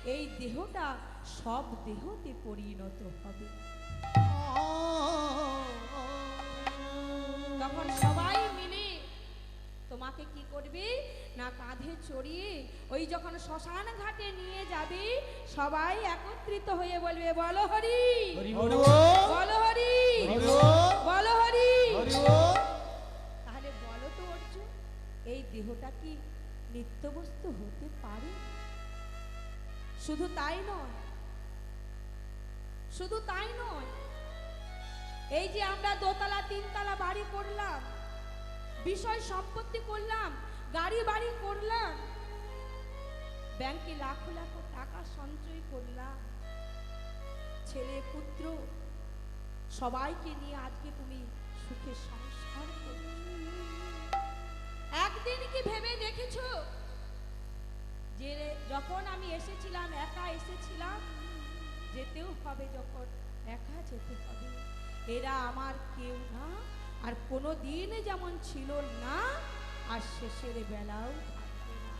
এই দেহটা সব দেহতে পরিণত হবে। তখন সবাই মিলে তোমাকে কি করবে না কাঁধে চড়িয়ে ওই যখন শ্মশান ঘাটে নিয়ে যাবে, সবাই একত্রিত হয়ে বলবে বলো হরি বলো হরি বলো হরি। তাহলে বলো তো অর্জুন, এই দেহটা কি নিত্যবস্তু হতে পারে? শুধু তাই নয়, শুধু তাই নয়, এই যে আমরা দোতলা তিনতলা বাড়ি করলাম, বিষয় সম্পত্তি করলাম, গাড়ি বাড়ি করলাম, ব্যাংকে লাখো লাখো টাকা সঞ্চয় করলাম, ছেলে পুত্র সবাইকে নিয়ে আজকে তুমি সুখে সংসার করছো। একদিন কি ভেবে দেখেছো যে যখন আমি এসেছিলাম একা এসেছিলাম, যেতেও হবে যখন একা যেতে হবে। এরা আমার কেউ না, আর কোনো দিন যেমন ছিল না, আর শেষের বেলাও থাকবে না।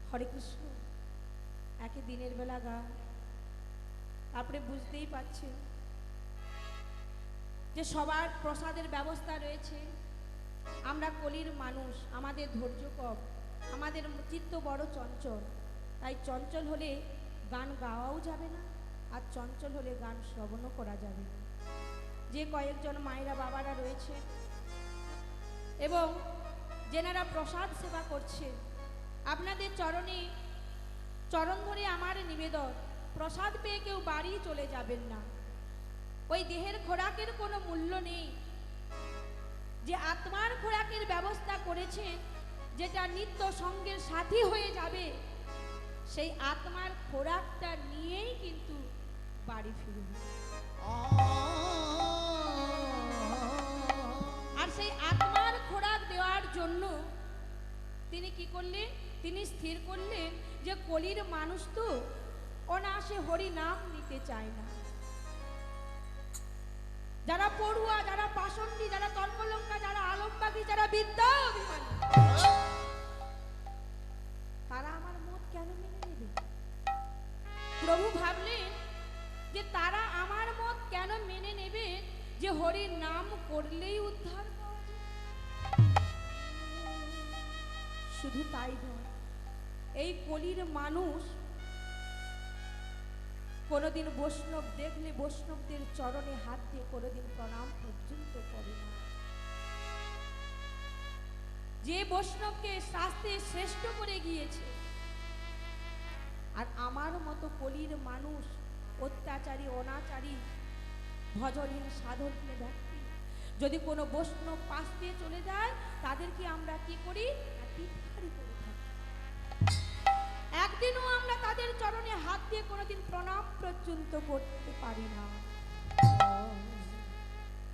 হরে কৃষ্ণ। একে দিনের বেলা গান, তারপরে বুঝতেই পারছেন যে সবার প্রসাদের ব্যবস্থা রয়েছে। আমরা কলির মানুষ, আমাদের ধৈর্য কম, আমাদের চিত্ত বড় চঞ্চল, তাই চঞ্চল হলে গান গাওয়াও যাবে না, আর চঞ্চল হলে গান শ্রবণও করা যাবে না। যে কয়েকজন মায়েরা বাবারা রয়েছে এবং যেনারা প্রসাদ সেবা করছে, আপনাদের চরণে চরণ ধরে আমার নিবেদন, প্রসাদ পেয়ে কেউ বাড়ি চলে যাবেন না। ওই দেহের খোরাকের কোনো মূল্য নেই। যে আত্মার খোরাকের ব্যবস্থা করেছে, যেটা নিত্য সঙ্গের সাথী হয়ে যাবে, সেই আত্মার খোরাকটা নিয়েই কিন্তু বাড়ি ফিরবে। আর সেই আত্মার খোরাক দেওয়ার জন্য তিনি কি করলেন? তিনি স্থির করলেন যে কলির মানুষ তো অনায়াসে হরি নাম নিতে চায় না। যারা পড়ুয়া, যারা পাষণ্ডী, যারা তর্কলঙ্কা, যারা আলমবাগী, যারা বিদ্যা অভিমানী, তারা আমার মত কেন মেনে নেবে? প্রভু ভাবলেন যে তারা আমার মত কেন মেনে নেবে যে হরির নাম করলেই উদ্ধার পাওয়া যায়। শুধু তাই নয়, এই কলির মানুষ কোনোদিন বৈষ্ণব দেখলে বৈষ্ণবদের চরণে হাত দিয়ে কোনোদিন প্রণাম পর্যন্ত করে না। যে বৈষ্ণবকে শাস্ত্রে শ্রেষ্ঠ করে গিয়েছে, আর আমার মতো কলির মানুষ, অত্যাচারী, অনাচারী, ভজনহীন, সাধনহীন ব্যক্তি যদি কোনো বৈষ্ণব পাশ দিয়ে চলে যায়, তাদেরকে আমরা কি করি? টিটকারি করে থাকি। একদিনও আমরা তাদের চরণে হাত দিয়ে কোনোদিন প্রণাম পর্যন্ত করতে পারি না।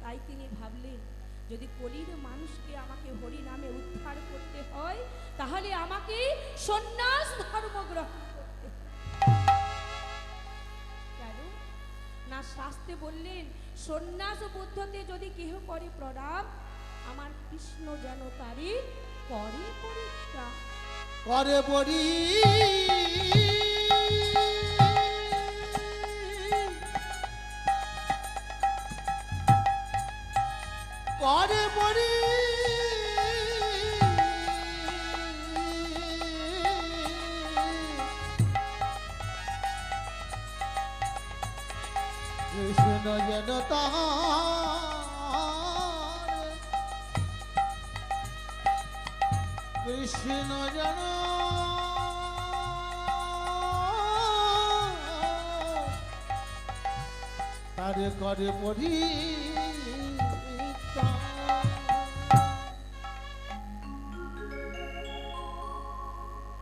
তাই তিনি ভাবলেন, যদি কলির মানুষকে আমাকে হরি নামে উদ্ধার করতে হয়, তাহলে আমাকে সন্ন্যাস ধর্ম গ্রহণ করতে হবে। কেন না? শাস্ত্রে বললেন, সন্ন্যাস বুদ্ধতে যদি কেহ করে প্রণাম, আমার কৃষ্ণ যেন তারি করে পরিত্রাণ। করে পরি করে পরি কৃষ্ণ যেন তার, কৃষ্ণ যেন তারে করে পরি।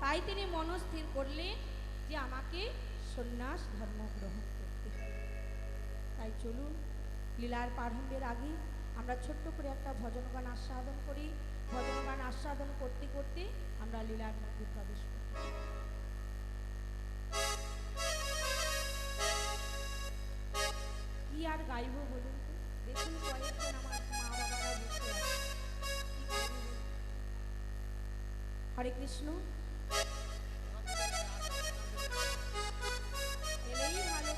তাই তিনি মনস্থির করলেন যে আমাকে সন্ন্যাস ধর্ম গ্রহণ করতে হবে। তাই চলুন, লীলার প্রারম্ভের আগে আমরা ছোট্ট করে একটা ভজন গান আস্বাদন করি। ভজন গান আস্বাদন করতে করতে আমরা লীলার মধ্যে প্রবেশ করি। কি আর গাইব বলুন তো? দেখুন কয়েকজন আমার মা বাবারা বসে আছে, কি গাইব বলুন? হরে কৃষ্ণ। এলেই ভালো।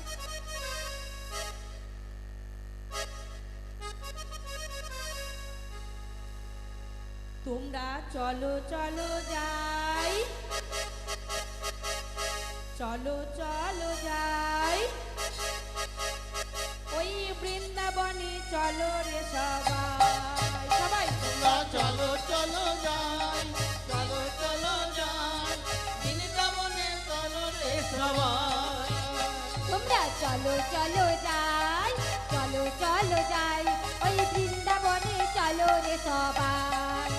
তোমরা চলো চলো যাই, চলো চলো যাই, ওই বৃন্দাবনে চলো রে সবাই। সবাই তোমরা চলো চলো যাই, চলো চলো যাই, বৃন্দাবনে চলো রে সবাই। তোমরা চলো চলো যাই, চলো চলো যাই, ওই বৃন্দাবনে চলো রে সবাই।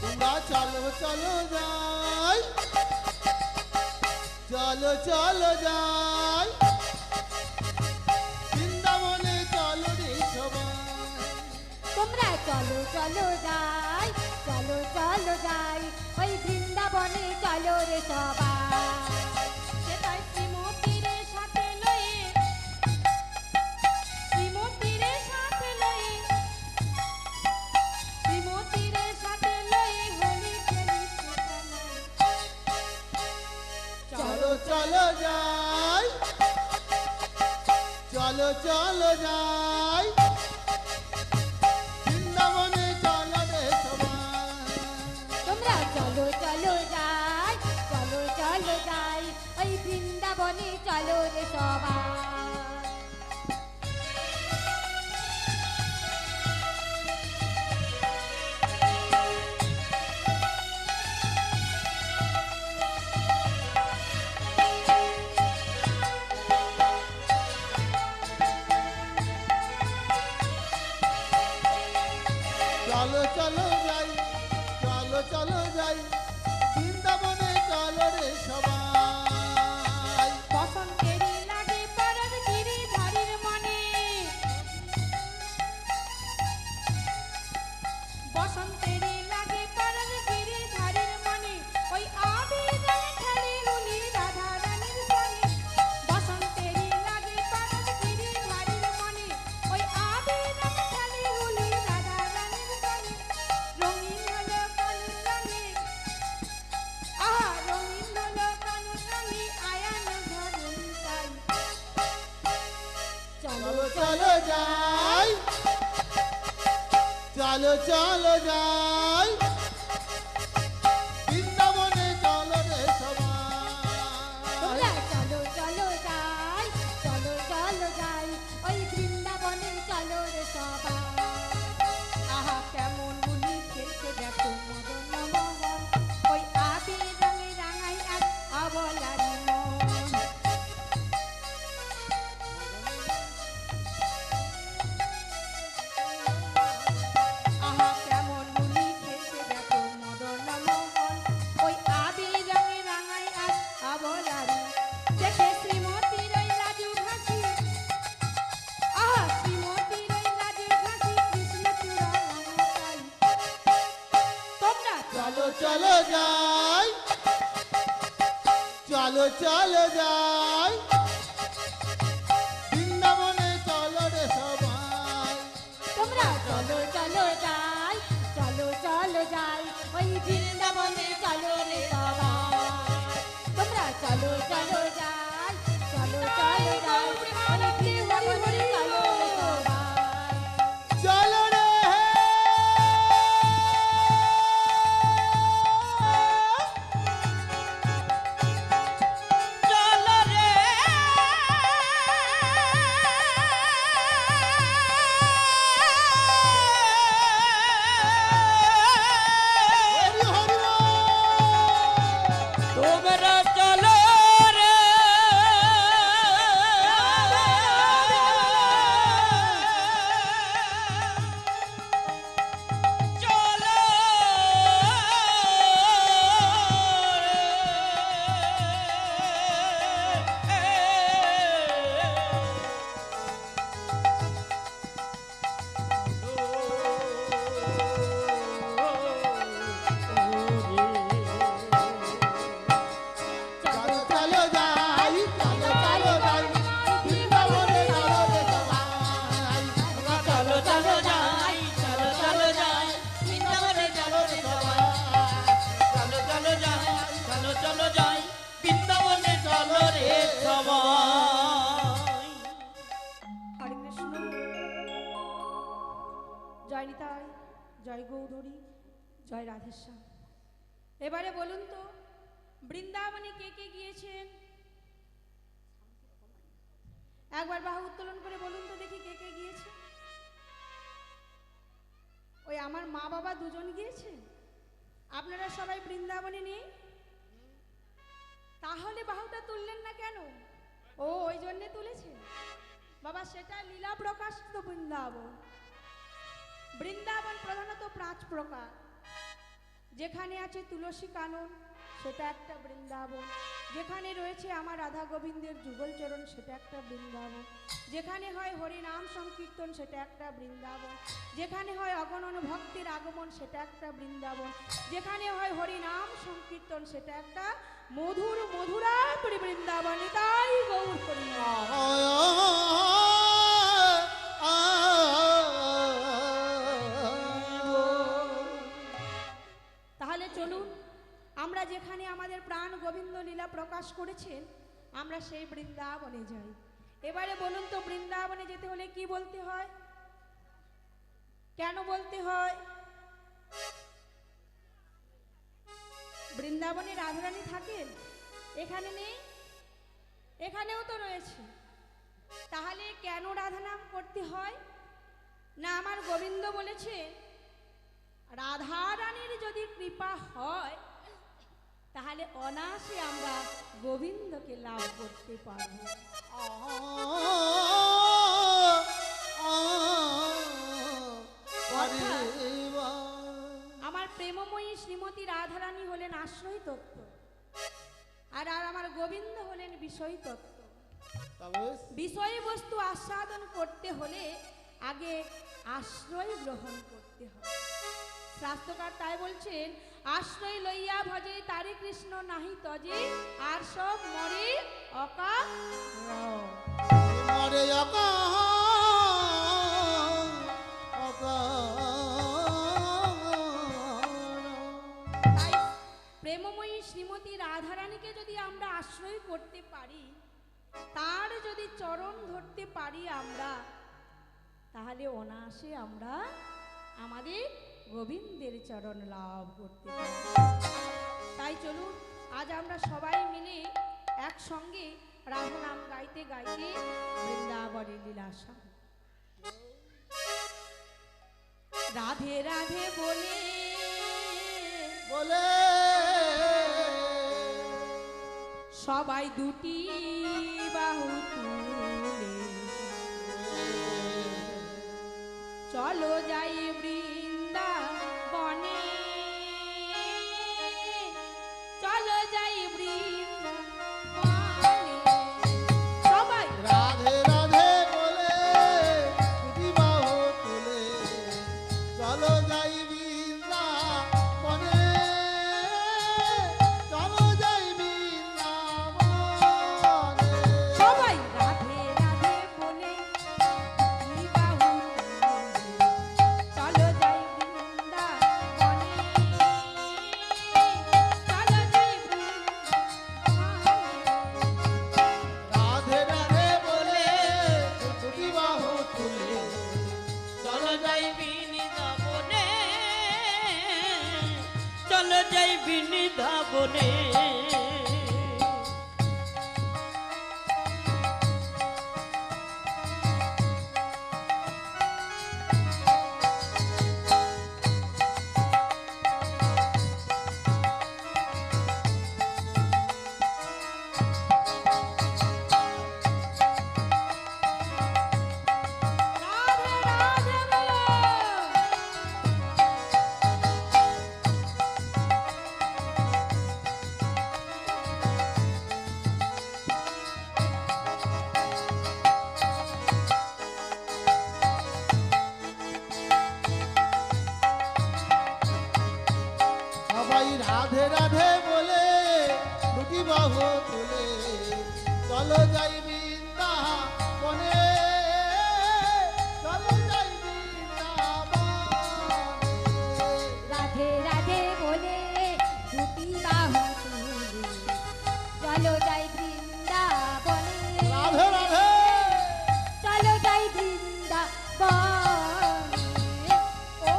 তোমরা চলো চলো যাই, চলো চলো যাই, বৃন্দাবনে চলো রে সবাই। তোমরা চলো চলো যাই, চলো চলো যাই, ওই বৃন্দাবনে চলো রে সবাই। সেটাই শ্রীমতীর সাথে লয়ে, শ্রীমতীর সাথে লয়ে, শ্রীমতীর সাথে লয়ে হোলি খেলি চলো চলো যাই, চলো চলো যাই, বৃন্দাবনে চলো রে সবাই। তোমরা চলো চলো যাই, চলো চলো যাই, ওই বৃন্দাবনে চলো রে সবাই। চলো চলো যাই, চলো চলো যাই, বৃন্দাবনে চলো রে সবাই। বসন্তেরই লাগে পাড়ার গিরিধারীর মনে, বসন্তেরই লাগে পাড়ার গিরিধারীর মনে, ওই আবির রঙে খেলি হোলি রাধা রানীর সঙ্গে। বসন্তেরই লাগে পাড়ার গিরিধারীর মনে, ওই আবির রঙে খেলি হোলি রাধা রানীর সঙ্গে। রঙিন হলো কানুর রঙে, আহা রঙিন হলো কানুর রঙে, আয়ান ধরুন তাই। চলো চলো যাই, চলো চলো যাই, বৃন্দাবনে চলো রে সবাই। তোমরা চলো চলো যাই, চলো চলো যাই, ওই বৃন্দাবনে চলো রে সবাই। আহা কেমন বুলি খেলছে দেখো মদন মোহন, ওই আবির রঙে রাঙাই এক অবলারি মন। আহা কেমন বুলি খেলছে দেখো মদন মোহন, ওই আবির রঙে রাঙাই এক অবলারি। দেখে শ্রীমতীর ওই লাজু হাসি, আহা শ্রীমতীর ওই লাজু হাসি, কৃষ্ণ চূড়া রঙাই। তোমরা চলো চলো যাই, চলো চলো যাই, বৃন্দাবনে চলো রে সবাই। তোমরা চলো চলো যাই, চলো চলো যাই, ওই বৃন্দাবনে চলো রে সবাই। তোমরা চলো চলো যাই, চলো চলো যাই, ওই বৃন্দাবনে চলো রে সবাই। চলো রে চলো রে নিতাই, জয় গৌরী, জয় রাধেশ্যাম। এবারে বলুন তো বৃন্দাবনে কে কে গিয়েছেন? একবার বাহু উত্তোলন করে বলুন তো দেখি কে কে গিয়েছে। ওই আমার মা বাবা দুজন গিয়েছে, আপনারা সবাই বৃন্দাবনে নেই, তাহলে বাহুটা তুললেন না কেন? ও ওই জন্যে তুলেছে বাবা, সেটা লীলা প্রকাশিত বৃন্দাবন। বৃন্দাবন প্রধানত 5 প্রকার। যেখানে আছে তুলসী কানন সেটা একটা বৃন্দাবন, যেখানে রয়েছে আমার রাধা গোবিন্দের যুগল চরণ সেটা একটা বৃন্দাবন, যেখানে হয় হরি নাম সংকীর্তন সেটা একটা বৃন্দাবন, যেখানে হয় অগণন ভক্তের আগমন সেটা একটা বৃন্দাবন, যেখানে হয় হরি নাম সংকীর্তন সেটা একটা মধুর মধুরাপুরী বৃন্দাবন। তাই গৌর হরি তাহলে চলুন আমরা যেখানে আমাদের প্রাণ গোবিন্দ লীলা প্রকাশ করেছেন আমরা সেই বৃন্দাবনে যাই। এবারে বলুন তো বৃন্দাবনে যেতে হলে কি বলতে হয়, কেন বলতে হয়? বৃন্দাবনে রাধারানী থাকেন, এখানে নেই? এখানেও তো রয়েছে, তাহলে কেন রাধা নাম করতে হয়? না আমার গোবিন্দ বলেছে রাধারানীর যদি কৃপা হয় তাহলে অনায়াসে আমরা গোবিন্দকে লাভ করতে পারব। আমার প্রেমময়ী শ্রীমতী রাধারানী হলেন আশ্রয় তত্ত্ব, আর আমার গোবিন্দ হলেন বিষয় তত্ত্ব। বিষয়বস্তু আস্বাদন করতে হলে আগে আশ্রয় গ্রহণ করতে হবে। শাস্ত্রকার তাই বলছেন, আশ্রয় লইয়া ভজে তারে কৃষ্ণ নাহি তজে, আর সব মরে অকাল মরে তাই প্রেমময়ী শ্রীমতী রাধারানীকে যদি আমরা আশ্রয় করতে পারি, তার যদি চরণ ধরতে পারি আমরা, তাহলে অনায়াসে আমরা আমাদের গোবিন্দের চরণ লাভ করতে পারি। তাই চলুন আজ আমরা সবাই মিলে একসঙ্গে রাধা নাম গাইতে গাইতে বৃন্দাবনের লীলাসা। রাধে রাধে বলে বলে সবাই দুটি বাহু তুলে চলো যাই বৃন্দাবনে, চলো যাই বৃন্দাবনে। সবাই রাধে রাধে বলে দুটি বাহু তুলে চলো যাই বৃন্দাবনে, চলো যাই বৃন্দাবনে। সবাই রাধে রাধে বলে দুটি বাহু তুলে চলো যাই বৃন্দাবনে, চলো যাই বৃন্দাবনে। রাধে রাধে বলে দুটি বাহু তুলে চলো যাই বৃন্দাবনে, চলো যাই বৃন্দাবনে। রাধে রাধে বলো। সবাই রাধে রাধে বলে দুটি বাহু তুলে চলো যাই বৃন্দাবনে, চলো যাই বৃন্দাবনে। রাধে রাধে বলে দুটি বাহু তুলে চলো যাই বৃন্দাবনে, রাধে রাধে চলো যাই বৃন্দাবনে। ও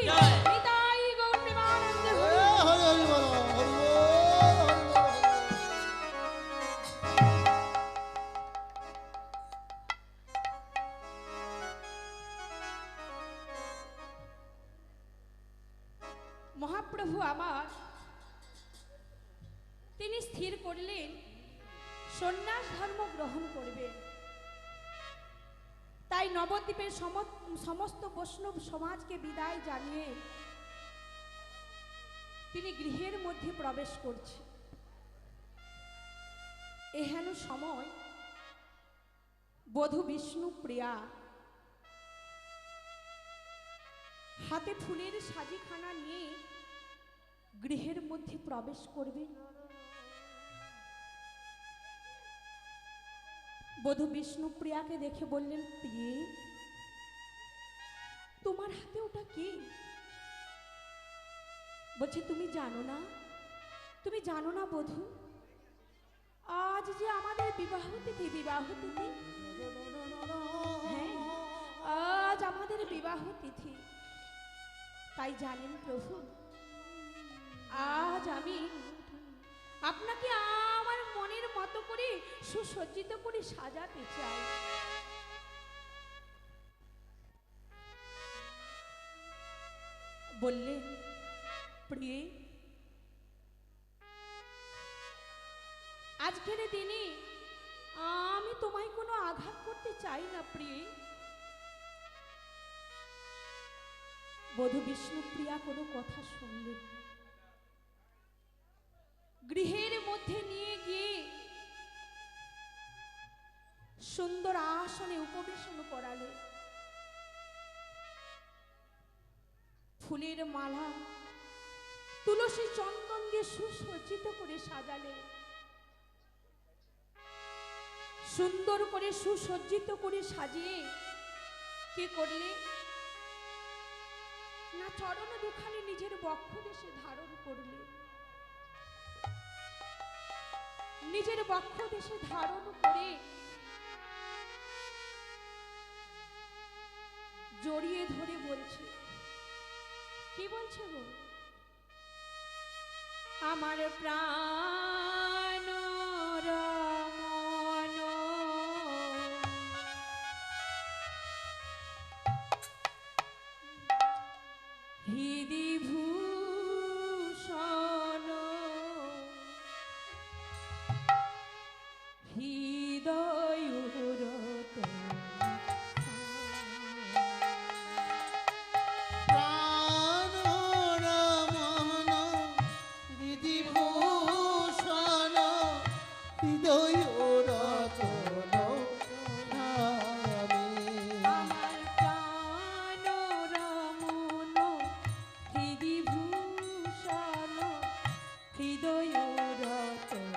জয়। নিতাই গৌর প্রেমানন্দে এ, হরি। হরি হরি বল, হরি বল, হরি বল, হরি বল। মহাপ্রভু আমার তিনি স্থির করলেন সন্ন্যাস ধর্ম গ্রহণ করবেন। তাই নবদ্বীপের সমস্ত বৈষ্ণব সমাজকে বিদায় জানিয়ে তিনি গৃহের মধ্যে প্রবেশ করছে। এহেন সময় বধূ বিষ্ণুপ্রিয়া হাতে ফুলের সাজিখানা নিয়ে গৃহের মধ্যে প্রবেশ করবে। বধূ বিষ্ণুপ্রিয়াকে দেখে বললেন, প্রিয়ে তোমার হাতে ওটা কি? বলছে, তুমি জানো না? তুমি জানো না বধূ, আজ যে আমাদের বিবাহ তিথি, বিবাহ তিথি। হ্যাঁ, আজ আমাদের বিবাহ তিথি। তাই জানেন প্রভু, আজ আমি আপনাকে আমার মনের মতো করে সুসজ্জিত করে সাজাতে চাই। বললেন, প্রিয়ে আজকের দিনে আমি তোমায় কোনো আঘাত করতে চাই না প্রিয়ে। বধূ বিষ্ণুপ্রিয়া কোনো কথা শুনলেন না। গৃহের মধ্যে নিয়ে গিয়ে সুন্দর আসনে উপবেশন করালে, ফুলের মালা তুলসী চন্দন দিয়ে সুসজ্জিত করে সাজালে, সুন্দর করে সুসজ্জিত করে সাজিয়ে কি করলে না, চরণ দুখানি নিজের বক্ষ দেশে ধারণ করলে। নিজের বক্ষ দেশে ধারণ করে জড়িয়ে ধরে বলছে, কি বলছে গো? আমার প্রাণ রমণ হৃদি ভূষণ হৃদয় প্রাণ রমণ হৃদিভূষণ হৃদয় রতন আমি। আমার প্রাণ রমণ হৃদি ভূষণ হৃদয় রতন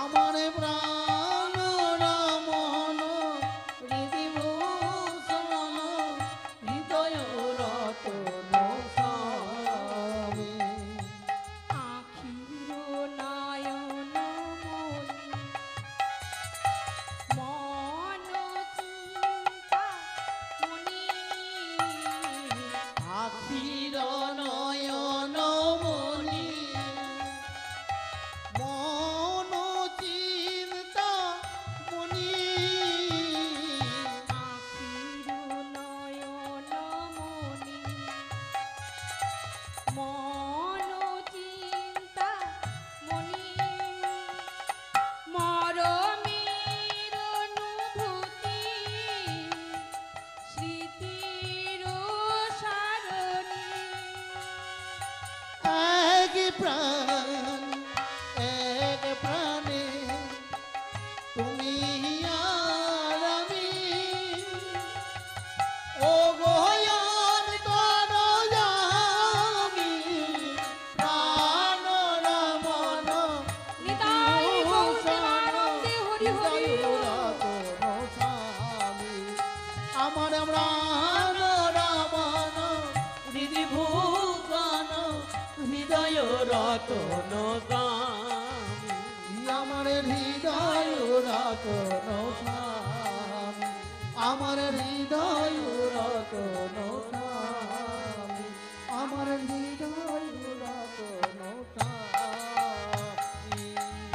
আমার প্রাণ রমণ হৃদিভূষণ হৃদয় রতন স্বামী। আখির নয়ন মন চিন্তা মনি আখির নয়ন মনি মন চিন্তা মনি। আখির নয়ন মনি মন চিন্তা মনি মরমের অনুভূতি স্মৃতির সারণী এক প্রাণ এক প্রাণে তুমি আর আমি। ও গোয়ন তর জামি প্রাণ রমণ নিতাই গৌর প্রেমানন্দে হরি হরি। আমার প্রাণ রমণ হৃদিভূষণ হৃদয় রতন স্বামী। আমার হৃদয় রতন স্বামী। আমার হৃদয় রতন রতন স্বামী, আমার হৃদয় রতন স্বামী।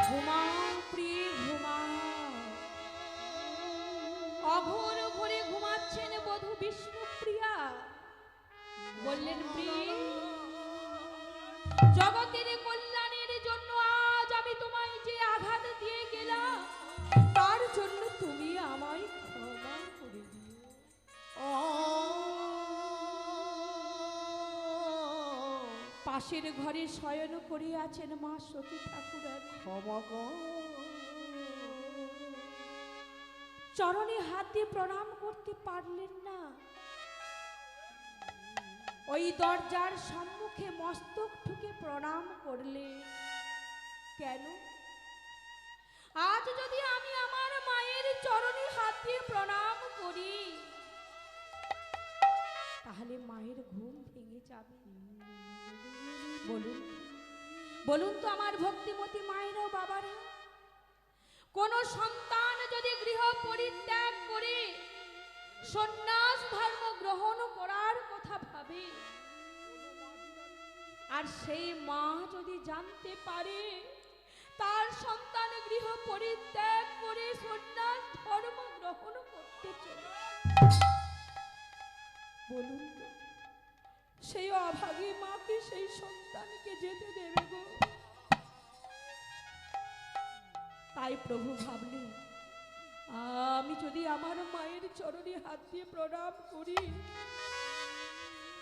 ঘুমাও প্রিয় ঘুমাও। অঘোর ঘরে ঘুমাচ্ছেন বধূ বিষ্ণুপ্রিয়া। বললেন প্রিয়, জগতের কল্যাণের জন্য আজ আমি তোমায় যে আঘাত দিয়ে গেলাম, তার জন্য তুমি আমায় ক্ষমা করে দিও। পাশের ঘরে শয়ন করে আছেন মা সতী ঠাকুরানী। ক্ষমা কর। চরণে হাত দিয়ে প্রণাম করতে পারলেন না। ওই দরজার সম্মুখে মস্তক ঠুকে প্রণাম করলে। কেন? আজ যদি আমি আমার মায়ের চরণে হাত দিয়ে প্রণাম করি, তাহলে মায়ের ঘুম ভেঙে যাবে। বলুন, বলুন তো আমার ভক্তিমতী মায়েরা ও বাবারা, কোন সন্তান যদি গৃহ পরিত্যাগ করে সন্ন্যাস ধর্ম গ্রহণ করার কথা ভাবে, আর সেই মা যদি জানতে পারে তার সন্তান গৃহ পরিত্যাগ করে সন্ন্যাস ধর্ম গ্রহণ করতে চলে, বলুন তো সেই অভাগী মাকে সেই সন্তানকে যেতে দেবে গো? তাই প্রভু ভাবলেন, আমি যদি আমার মায়ের চরণে হাত দিয়ে প্রণাম করি,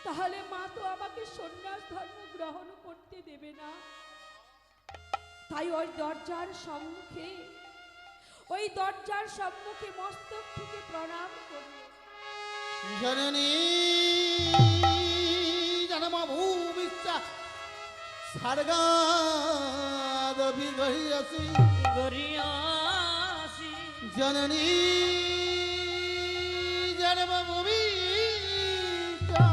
তাহলে মা তো আমাকে সন্ন্যাস ধর্ম গ্রহণ করতে দেবে না। তাই ওই দরজার সম্মুখে মস্তক থেকে প্রণাম করল। জননী জনম ভূমিষ্ঠা স্বর্গাদপি গহ্যসি, গরিয়াসি জননী জনম ভূমিষ্ঠা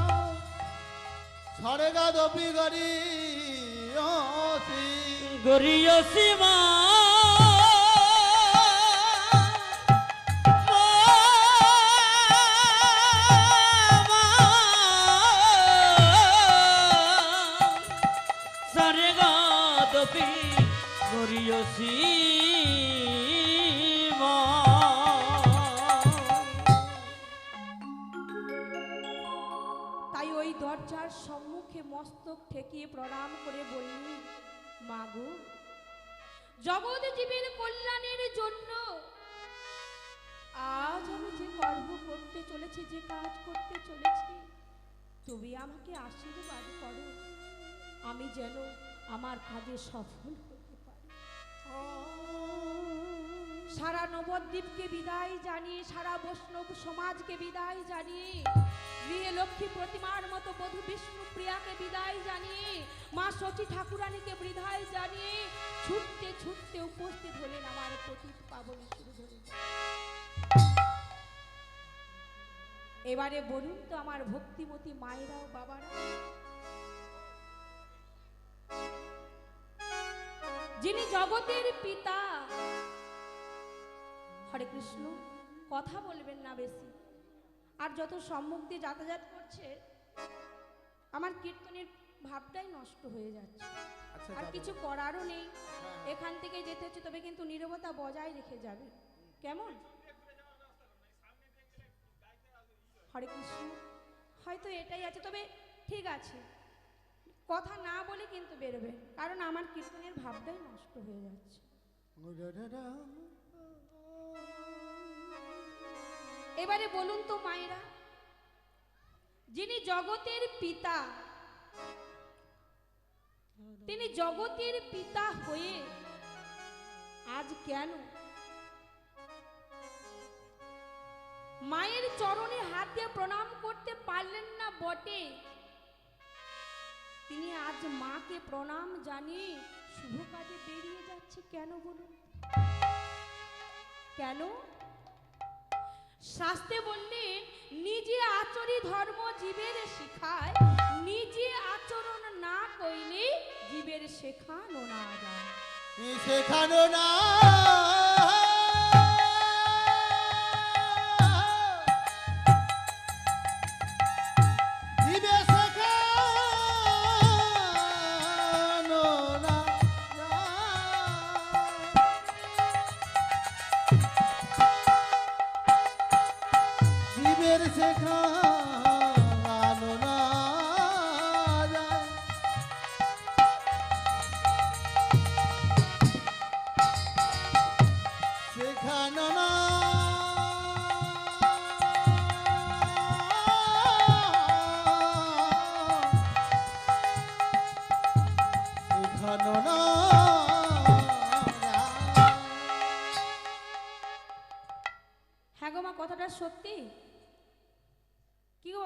স্বর্গাদপি গহ্যসি, গরিয়াসি মা তাই ওই দরজার সম্মুখে মস্তক ঠেকিয়ে প্রণাম করে বললেন, মাগো, জগৎ জীবের কল্যাণের জন্য আজ আমি যে কর্ম করতে চলেছি, যে কাজ করতে চলেছি, তুমি আমাকে আশীর্বাদ করো, আমি যেন আমার কাজে সফল হতে পারি। সারা নবদ্বীপকে বিদায় জানিয়ে, সারা বৈষ্ণব সমাজকে বিদায় জানিয়ে, গৃহে লক্ষ্মী প্রতিমার মতো বধূ বিষ্ণুপ্রিয়াকে বিদায় জানিয়ে, মা সতী ঠাকুরানীকে বিদায় জানিয়ে ছুটতে ছুটতে উপস্থিত হলেন আমার পতিত পাবনী সুরধনী। এবারে বলুন তো আমার ভক্তিমতী মায়েরা ও বাবারা, যিনি জগতের পিতা, হরে কৃষ্ণ, কথা বলবেন না বেশি, আর যত সম্মুখ দিয়ে যাতায়াত করছে আমার কীর্তনের ভাবটাই নষ্ট হয়ে যাচ্ছে। আর কিছু করারও নেই, এখান থেকে যেতে হচ্ছে, তবে কিন্তু নীরবতা বজায় রেখে যাবে, কেমন? হরে কৃষ্ণ, হয়তো এটাই আছে, তবে ঠিক আছে, কথা না বলে কিন্তু বেরোবে, কারণ আমার কীর্তনের ভাবটাই নষ্ট হয়ে যাচ্ছে। এবারে বলুন তো মায়েরা, যিনি জগতের পিতা, তিনি জগতের পিতা হয়ে আজ কেন মায়ের চরণে হাত দিয়ে প্রণাম করতে পারলেন না বটে, তিনি আজ মাকে প্রণাম জানিয়ে শুভ কাজে বেরিয়ে যাচ্ছে কেন বলুন? কেন? শাস্ত্রে বললেন, নিজে আচরি ধর্ম জীবের শিখায়, নিজে আচরণ না কইলে জীবের শেখানো না যায়। শেখানো না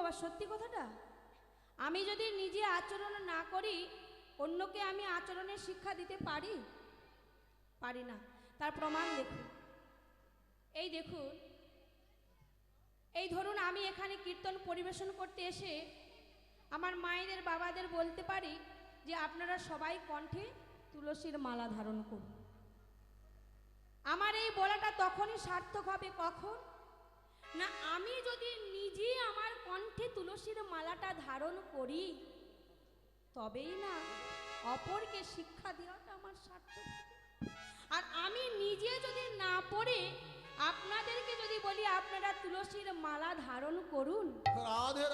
বাবা সত্যি কথাটা? আমি যদি নিজে আচরণ না করি অন্যকে আমি আচরণের শিক্ষা দিতে পারি? পারি না। তার প্রমাণ দেখুন। এই দেখুন, এই ধরুন আমি এখানে কীর্তন পরিবেশন করতে এসে আমার মায়েদের বাবাদের বলতে পারি যে আপনারা সবাই কণ্ঠে তুলসীর মালা ধারণ করুন। আমার এই বলাটা তখনই সার্থক হবে কখন না আমি যদি নিজে আমার কণ্ঠে তুলসীর মালাটা ধারণ করি, তবেই না অপরকে শিক্ষা দেওয়াটা আমার সার্থক হবে। আর আমি নিজে যদি না পড়ে আপনাদেরকে যদি বলি আপনারা তুলসীর মালা ধারণ করুন, রাধে